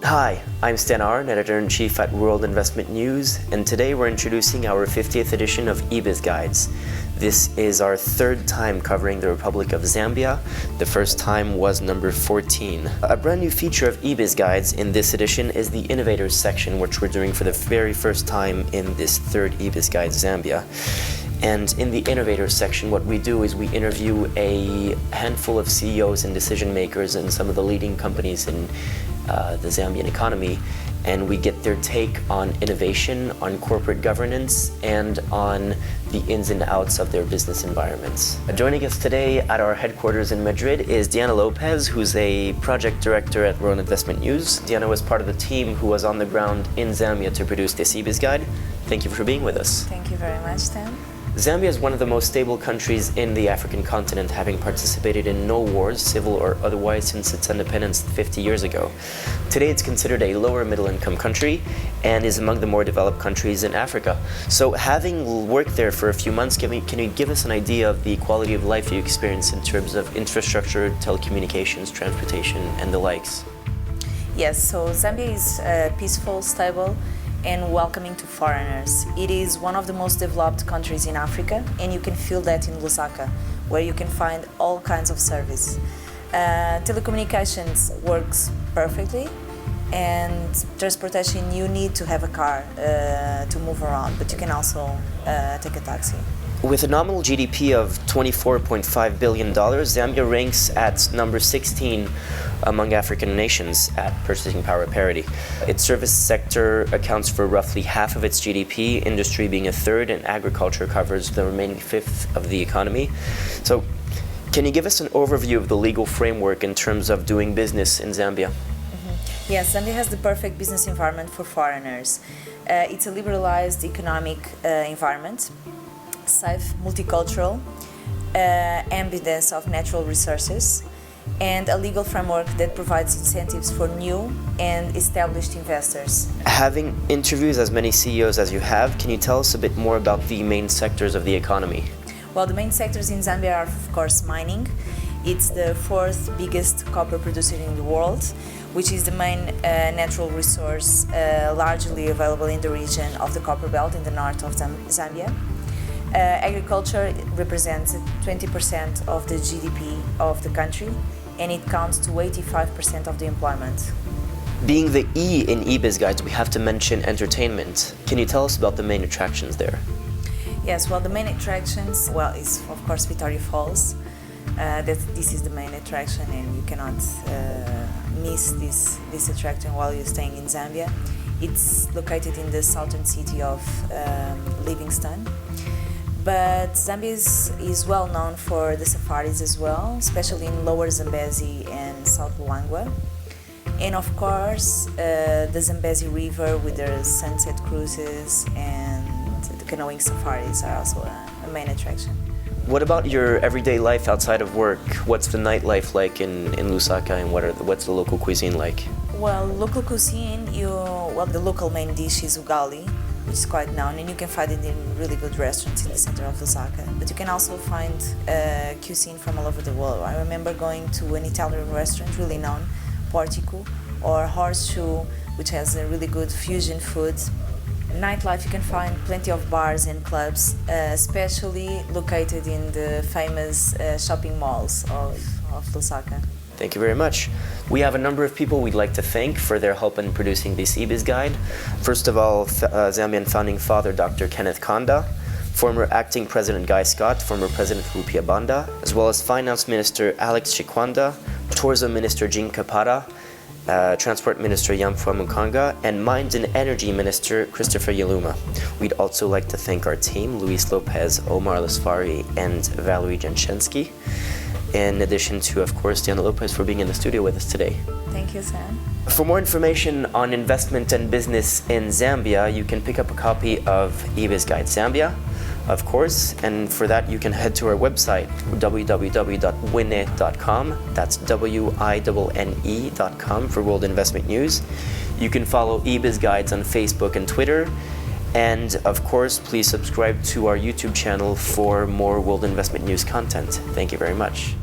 Hi, I'm Aron, Editor-in-Chief at World Investment News, and today we're introducing our 50th edition of eBiz Guides. This is our third time covering the Republic of Zambia. The first time was number 14. A brand new feature of eBiz Guides in this edition is the Innovators section, which we're doing for the very first time in this third eBiz Guides Zambia. And in the Innovators section, what we do is we interview a handful of CEOs and decision makers in some of the leading companies in the Zambian economy, and we get their take on innovation, on corporate governance, and on the ins and outs of their business environments. Joining us today at our headquarters in Madrid is Diana Lopes, who's a project director at World Investment News. Diana was part of the team who was on the ground in Zambia to produce this eBiz Guide. Thank you for being with us. Thank you very much, Stan. Zambia is one of the most stable countries in the African continent, having participated in no wars, civil or otherwise, since its independence 50 years ago. Today it's considered a lower middle-income country and is among the more developed countries in Africa. So having worked there for a few months, can you give us an idea of the quality of life you experience in terms of infrastructure, telecommunications, transportation, and the likes? Yes, so Zambia is peaceful, stable, and welcoming to foreigners. It is one of the most developed countries in Africa, and you can feel that in Lusaka, where you can find all kinds of service. Telecommunications works perfectly, and transportation, you need to have a car to move around, but you can also take a taxi. With a nominal GDP of $24.5 billion, Zambia ranks at number 16 among African nations at purchasing power parity. Its service sector accounts for roughly half of its GDP, industry being a third, and agriculture covers the remaining fifth of the economy. So, can you give us an overview of the legal framework in terms of doing business in Zambia? Yes, Zambia has the perfect business environment for foreigners. It's a liberalized economic environment, safe, multicultural, abundance of natural resources, and a legal framework that provides incentives for new and established investors. Having interviewed as many CEOs as you have, can you tell us a bit more about the main sectors of the economy? Well, the main sectors in Zambia are, of course, mining. It's the fourth biggest copper producer in the world, which is the main natural resource largely available in the region of the Copper Belt in the north of Zambia. Agriculture represents 20% of the GDP of the country, and it counts to 85% of the employment. Being the E in eBiz Guides, we have to mention entertainment. Can you tell us about the main attractions there? Yes, well, the main attractions, is of course Victoria Falls. This is the main attraction, and you cannot miss this attraction while you're staying in Zambia. It's located in the southern city of Livingstone. But Zambia is well known for the safaris as well, especially in Lower Zambezi and South Luangwa. And of course, the Zambezi River with their sunset cruises and the canoeing safaris are also a main attraction. What about your everyday life outside of work? What's the nightlife like in Lusaka, and what's the local cuisine like? Well, local cuisine, the local main dish is ugali, which is quite known, and you can find it in really good restaurants in the center of Lusaka. But you can also find cuisine from all over the world. I remember going to an Italian restaurant, really known, Portico, or Horseshoe, which has a really good fusion food. Nightlife, you can find plenty of bars and clubs, especially located in the famous shopping malls of Lusaka. Thank you very much. We have a number of people we'd like to thank for their help in producing this eBiz Guide. First of all, Zambian founding father Dr. Kenneth Kanda, former acting President Guy Scott, former President Rupia Banda, as well as Finance Minister Alex Chikwanda, Tourism Minister Jean Kapara, Transport Minister Yamfua Mukanga, and Mines and Energy Minister Christopher Yaluma. We'd also like to thank our team, Luis Lopez, Omar Lasfari, and Valerie Jenshensky, in addition to, of course, Diana Lopes for being in the studio with us today. Thank you, Sam. For more information on investment and business in Zambia, you can pick up a copy of eBiz Guide Zambia, of course, and for that you can head to our website, www.winne.com. That's WINNE.com for World Investment News. You can follow eBiz Guides on Facebook and Twitter, and of course, please subscribe to our YouTube channel for more World Investment News content. Thank you very much.